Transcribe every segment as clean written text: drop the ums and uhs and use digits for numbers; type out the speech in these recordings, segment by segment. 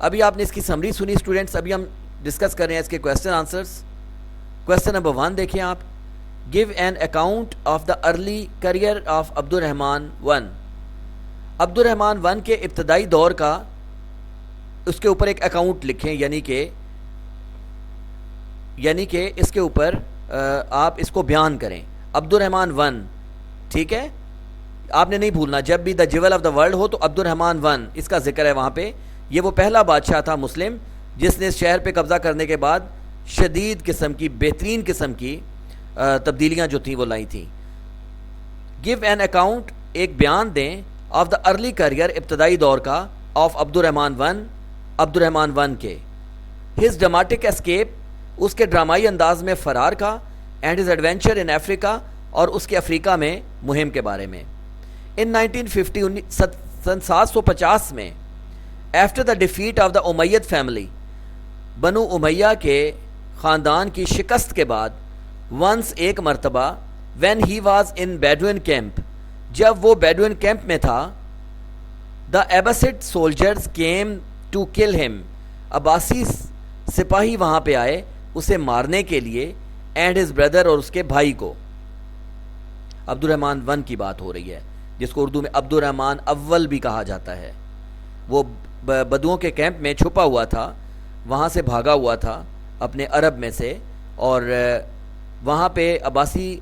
ابھی آپ نے اس کی سمری سنی اسٹوڈنٹس. ابھی ہم ڈسکس کر رہے ہیں اس کے کویشچن آنسرس. کویشچن نمبر 1 دیکھیں آپ. Give an account of the early career of عبد الرحمن 1. عبد الرحمن 1 کے ابتدائی دور کا اس کے اوپر ایک اکاؤنٹ لکھیں, یعنی کہ اس کے اوپر آپ اس کو بیان کریں. عبد الرحمن 1, ٹھیک ہے, آپ نے نہیں بھولنا, جب بھی دا جیول آف دا ورلڈ ہو تو عبد الرحمن 1 اس کا ذکر ہے وہاں پہ. یہ وہ پہلا بادشاہ تھا مسلم جس نے اس شہر پہ قبضہ کرنے کے بعد شدید قسم کی, بہترین قسم کی تبدیلیاں جو تھیں وہ لائی تھیں. گیو این اکاؤنٹ, ایک بیان دیں, آف دا ارلی کریئر, ابتدائی دور کا, آف عبد الرحمن 1 کے. ہز ڈراماٹک اسکیپ, اس کے ڈرامائی انداز میں فرار کا, اینڈ ہز ایڈونچر ان افریقہ, اور اس کے افریقہ میں مہم کے بارے میں. ان 1950 سن 750 میں, after the defeat of the Umayyad family, بنو امیہ کے خاندان کی شکست کے بعد, ونس ایک مرتبہ, when he was in Bedouin camp, جب وہ بیڈوین کیمپ میں تھا, the Abbasid soldiers came to kill him, Abbasi سپاہی وہاں پہ آئے اسے مارنے کے لیے, اینڈ ہز بردر, اور اس کے بھائی کو. عبد الرحمن 1 کی بات ہو رہی ہے جس کو اردو میں عبد الرحمن اول بھی کہا جاتا ہے. وہ بدوؤں کے کیمپ میں چھپا ہوا تھا, وہاں سے بھاگا ہوا تھا اپنے عرب میں سے, اور وہاں پہ عباسی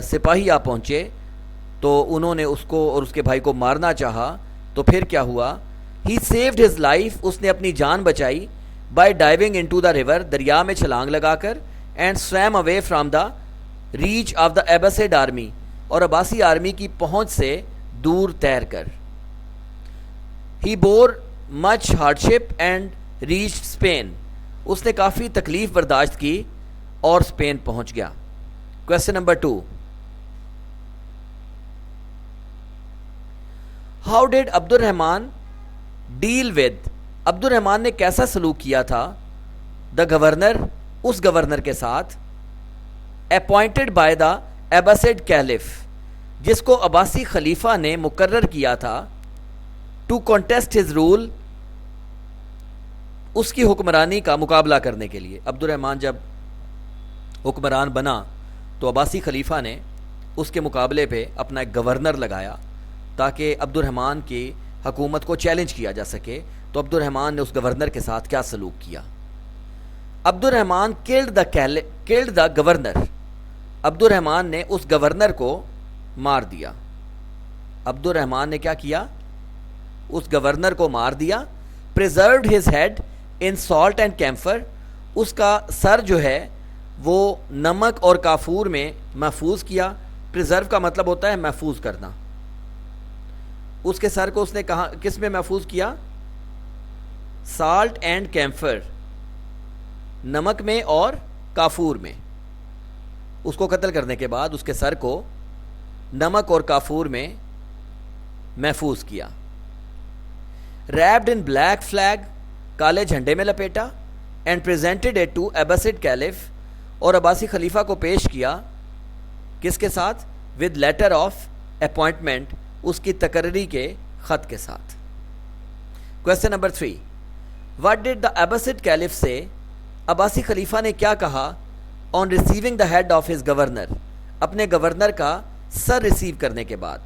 سپاہی آ پہنچے تو انہوں نے اس کو اور اس کے بھائی کو مارنا چاہا. تو پھر کیا ہوا, ہی سیوڈ ہز لائف, اس نے اپنی جان بچائی, by diving into the river, دریا میں چھلانگ لگا کر, and swam away from the reach of the Abbasid army, اور عباسی آرمی کی پہنچ سے دور تیر کر. He bore much hardship and reached Spain, اس نے کافی تکلیف برداشت کی اور اسپین پہنچ گیا. Question number 2. ہاؤ ڈیڈ عبد الرحمن ڈیل ود, عبد الرحمن نے کیسا سلوک کیا تھا, دا گورنر, اس گورنر کے ساتھ, appointed by the Abbasid caliph, جس کو عباسی خلیفہ نے مقرر کیا تھا, ٹو کانٹیسٹ ہز رول, اس کی حکمرانی کا مقابلہ کرنے کے لیے. عبد الرحمن جب حکمران بنا تو عباسی خلیفہ نے اس کے مقابلے پہ اپنا ایک گورنر لگایا تاکہ عبد الرحمن کی حکومت کو چیلنج کیا جا سکے. تو عبد الرحمن نے اس گورنر کے ساتھ کیا سلوک کیا. عبد الرحمن کلڈ دا گورنر, عبد الرحمن نے اس گورنر کو مار دیا. عبد الرحمن نے کیا کیا, اس گورنر کو مار دیا. Preserved his head in salt and camphor, اس کا سر جو ہے وہ نمک اور کافور میں محفوظ کیا. پریزرو کا مطلب ہوتا ہے محفوظ کرنا. اس کے سر کو اس نے کہاں, کس میں محفوظ کیا, سالٹ اینڈ کیمفر, نمک میں اور کافور میں. اس کو قتل کرنے کے بعد اس کے سر کو نمک اور کافور میں محفوظ کیا. ریپڈ ان بلیک فلیگ, کالے جھنڈے میں لپیٹا. And presented it to Abbasid caliph, اور عباسی خلیفہ کو پیش کیا کس کے ساتھ, ود لیٹر آف اپوائنٹمنٹ, اس کی تقرری کے خط کے ساتھ. Question number 3. What did the Abbasid caliph say, عباسی خلیفہ نے کیا کہا, on receiving the head of his governor, اپنے گورنر کا سر ریسیو کرنے کے بعد.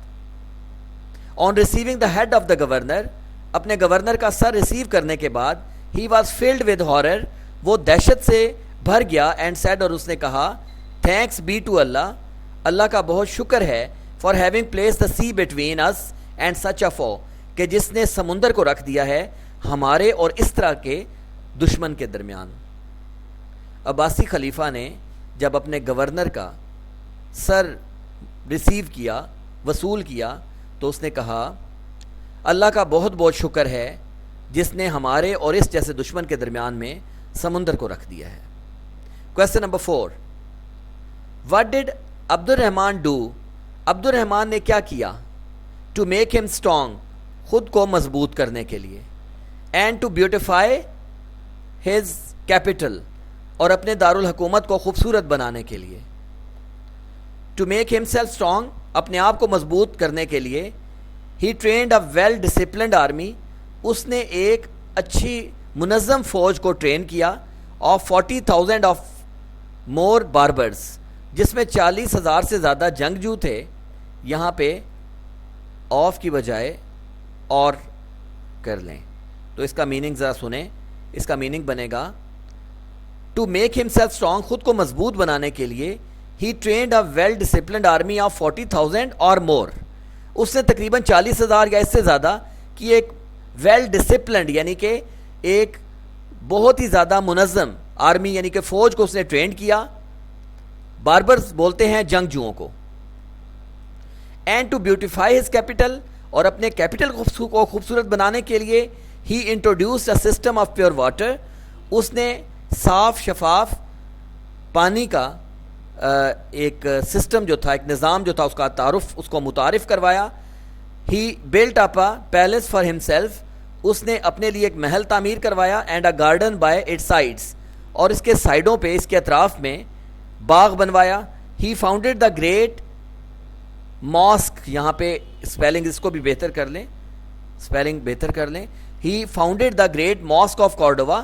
On receiving the head of the governor, اپنے گورنر کا سر ریسیو کرنے کے بعد, he was filled with horror, وہ دہشت سے بھر گیا. اینڈ سیڈ, اور اس نے کہا, thanks be to Allah, Allah کا بہت شکر ہے, for having placed the sea between us and such a foe, کہ جس نے سمندر کو رکھ دیا ہے ہمارے اور اس طرح کے دشمن کے درمیان. عباسی خلیفہ نے جب اپنے گورنر کا سر ریسیو کیا, وصول کیا, تو اس نے کہا, اللہ کا بہت بہت شکر ہے جس نے ہمارے اور اس جیسے دشمن کے درمیان میں سمندر کو رکھ دیا ہے. Question number 4. واٹ ڈڈ عبد الرحمن ڈو, عبد الرحمن نے کیا کیا, ٹو میک ہم اسٹرانگ, خود کو مضبوط کرنے کے لیے. And to beautify his capital, اور اپنے دارالحکومت کو خوبصورت بنانے کے لیے. To make himself strong, اپنے آپ کو مضبوط کرنے کے لیے. He trained a well disciplined army, اس نے ایک اچھی منظم فوج کو ٹرین کیا آف 40,000 آف مور باربرز، جس میں 40,000 سے زیادہ جنگجو تھے. یہاں پہ آف کی بجائے اور کر لیں تو اس کا میننگ ذرا سنیں. اس کا میننگ بنے گا ٹو میک ہمسیلف اسٹرانگ، خود کو مضبوط بنانے کے لیے. He trained a well disciplined army of 40,000 اور مور. اس نے تقریباً 40,000 یا اس سے زیادہ کی ایک ویل ڈسپلنڈ یعنی کہ ایک بہت ہی زیادہ منظم آرمی یعنی کہ فوج کو اس نے ٹرینڈ کیا. باربرز بولتے ہیں جنگجوؤں کو. And to beautify his capital, اور اپنے کیپٹل کو خوبصورت بنانے کے لیے he introduced a system of pure water. اس نے صاف شفاف پانی کا ایک سسٹم جو تھا، ایک نظام جو تھا، اس کا تعارف اس کو متعارف کروایا. He built up a palace for himself, اس نے اپنے لیے ایک محل تعمیر کروایا. And a garden by its sides, اور اس کے سائڈوں پہ اس کے اطراف میں باغ بنوایا. ہی فاؤنڈیڈ دا گریٹ ماسک، یہاں پہ اسپیلنگ اس کو بھی بہتر کر لیں، اسپیلنگ بہتر کر لیں. He founded the great mosque of Cordova,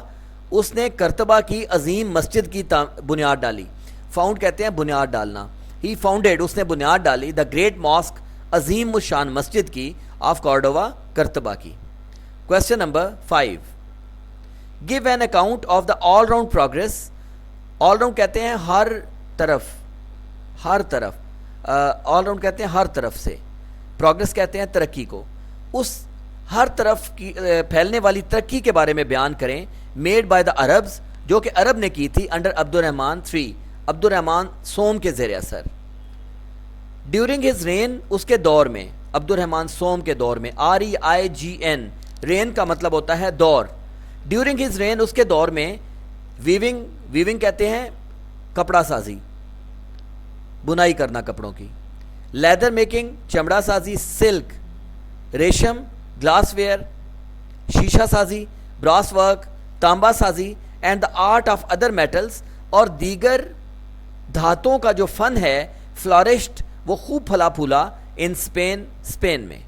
اس نے کرتبہ کی عظیم مسجد کی بنیاد ڈالی. فاؤنڈ کہتے ہیں بنیاد ڈالنا. ہی فاؤنڈیڈ، اس نے بنیاد ڈالی، دا گریٹ ماسک، عظیم الشان مسجد کی، آف کارڈووا، کرتبہ کی. Question number 5، give an account of the all round progress. All round کہتے ہیں ہر طرف، ہر طرف، آل راؤنڈ کہتے ہیں ہر طرف سے، پروگرس کہتے ہیں ترقی کو. اس ہر طرف کی پھیلنے والی ترقی کے بارے میں بیان کریں. میڈ بائی دا عربز، جو کہ عرب نے کی تھی، انڈر عبد الرحمن 3، عبد الرحمن سوم کے زیر اثر. ڈیورنگ ہز رین، اس کے دور میں، عبد الرحمن سوم کے دور میں. REIGN، رین کا مطلب ہوتا ہے دور. ڈیورنگ ہز رین، اس کے دور میں. ویونگ کہتے ہیں کپڑا سازی، بنائی کرنا کپڑوں کی. لیدر میکنگ، چمڑا سازی. سلک، ریشم. گلاس ویئر، شیشہ سازی. براس ورک، تانبا سازی. And the art of other metals, اور دیگر دھاتوں کا جو فن ہے، فلورشڈ، وہ خوب پھلا پھولا. ان اسپین، اسپین میں.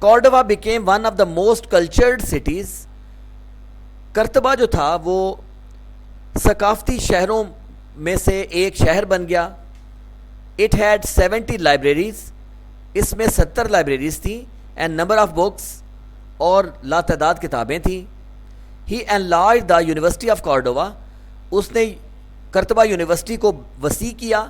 Cordova became one of the most cultured cities. کرتبہ جو تھا وہ ثقافتی شہروں میں سے ایک شہر بن گیا. اٹ ہیڈ 70 لائبریریز، اس میں 70 لائبریریز تھیں. اینڈ نمبر آف بکس، اور لاتعداد کتابیں تھیں. ہی enlarge the university of Cordova, اس نے کرتبہ یونیورسٹی کو وسیع کیا.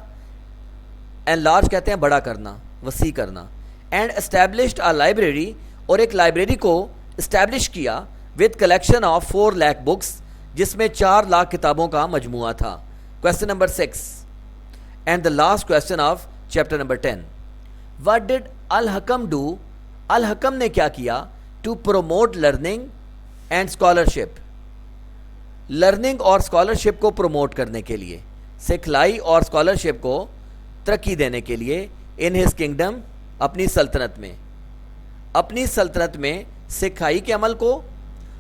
انلارج کہتے ہیں بڑا کرنا، وسیع کرنا. اینڈ اسٹیبلشڈ آ لائبریری، اور ایک لائبریری کو اسٹیبلش کیا. With collection of 4 lakh books, جس میں 4 لاکھ کتابوں کا مجموعہ تھا. Question number 6 and the last question of chapter number 10. What did Al Hakam do? Al Hakam نے کیا کیا؟ To promote learning and scholarship. Learning اور اسکالرشپ کو پروموٹ کرنے کے لیے، سکھلائی اور اسکالرشپ کو ترقی دینے کے لیے. ان ہز کنگڈم، اپنی سلطنت میں. اپنی سلطنت میں سکھائی کے عمل کو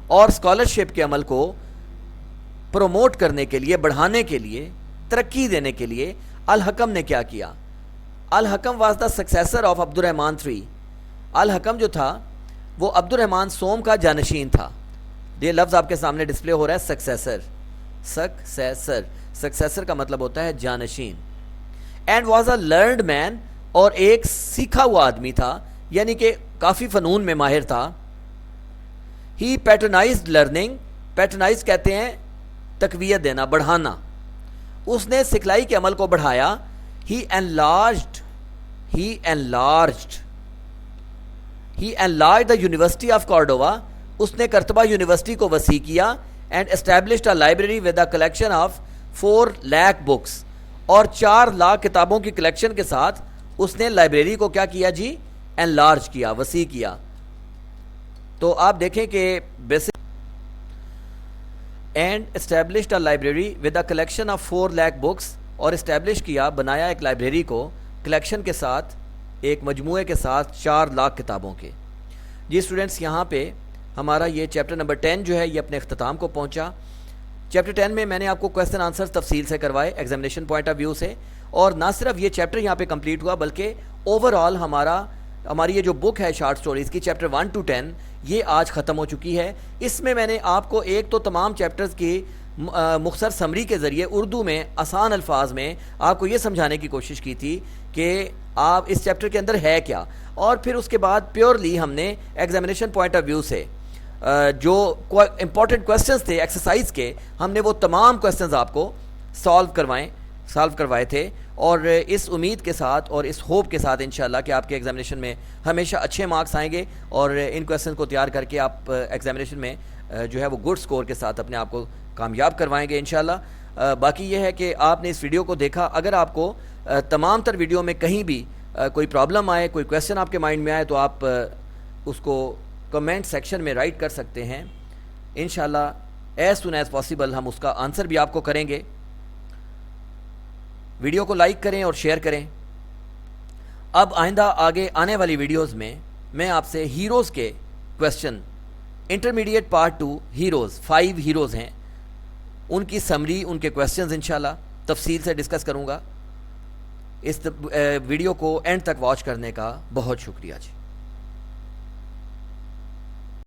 اور اسکالرشپ کے عمل کو پروموٹ کرنے کے لیے، بڑھانے کے لیے، ترقی دینے کے لیے الحکم نے کیا کیا؟ الحکم واز دا سکسیسر آف عبد الرحمن 3. الحکم جو تھا وہ عبد الرحمن سوم کا جانشین تھا. یہ لفظ آپ کے سامنے ڈسپلے ہو رہا ہے، سکسیسر. سکسیسر، سکسیسر کا مطلب ہوتا ہے جانشین. And was a learned man, اور ایک سیکھا ہوا آدمی تھا، یعنی کہ کافی فنون میں ماہر تھا. ہی پیٹرنائزڈ لرننگ، پیٹرنائز کہتے ہیں تقویت دینا، بڑھانا. اس نے سکھلائی کے عمل کو بڑھایا. ہی انلارجڈ دا یونیورسٹی آف کارڈووا، اس نے کرتبہ یونیورسٹی کو وسیع کیا. And established a library with a collection of 4 lakh books, اور 4 لاکھ کتابوں کی کلیکشن کے ساتھ اس نے لائبریری کو کیا کیا جی؟ انلارج کیا، وسیع کیا. تو آپ دیکھیں کہ basic and established a library with a collection of 4 lakh books, اور اسٹیبلش کیا، بنایا ایک لائبریری کو کلیکشن کے ساتھ، ایک مجموعے کے ساتھ 4 لاکھ کتابوں کے. جی اسٹوڈنٹس، یہاں پہ ہمارا یہ چیپٹر نمبر 10 جو ہے یہ اپنے اختتام کو پہنچا. چیپٹر 10 میں میں نے آپ کو کویسچن آنسر تفصیل سے کروائے ایگزامینیشن پوائنٹ آف ویو سے، اور نہ صرف یہ چیپٹر یہاں پہ کمپلیٹ ہوا بلکہ اوور آل ہمارا ہماری یہ جو بک ہے شارٹ سٹوریز کی چیپٹر 1 to 10 یہ آج ختم ہو چکی ہے. اس میں میں نے آپ کو ایک تو تمام چیپٹرز کی مختصر سمری کے ذریعے اردو میں آسان الفاظ میں آپ کو یہ سمجھانے کی کوشش کی تھی کہ آپ اس چیپٹر کے اندر ہے کیا, اور پھر اس کے بعد پیورلی ہم نے ایگزامینیشن پوائنٹ آف ویو سے جو امپورٹنٹ کویسچنز تھے ایکسرسائز کے, ہم نے وہ تمام کویسچنز آپ کو سالو کروائے تھے, اور اس امید کے ساتھ اور اس ہوپ کے ساتھ انشاءاللہ کہ آپ کے ایگزامینیشن میں ہمیشہ اچھے مارکس آئیں گے, اور ان کویسچن کو تیار کر کے آپ ایگزامینیشن میں جو ہے وہ گڈ سکور کے ساتھ اپنے آپ کو کامیاب کروائیں گے انشاءاللہ. باقی یہ ہے کہ آپ نے اس ویڈیو کو دیکھا, اگر آپ کو تمام تر ویڈیو میں کہیں بھی کوئی پرابلم آئے, کوئی کویسچن آپ کے مائنڈ میں آئے, تو آپ اس کو کمنٹ سیکشن میں رائٹ کر سکتے ہیں. انشاءاللہ ایز سون ایز پاسبل ہم اس کا آنسر بھی آپ کو کریں گے. ویڈیو کو لائک کریں اور شیئر کریں. اب آئندہ آگے آنے والی ویڈیوز میں آپ سے ہیروز کے question intermediate part 2 heroes 5 heroes ہیں, ان کی سمری, ان کے کویسچنز انشاءاللہ تفصیل سے ڈسکس کروں گا. اس ویڈیو کو اینڈ تک واچ کرنے کا بہت شکریہ جی.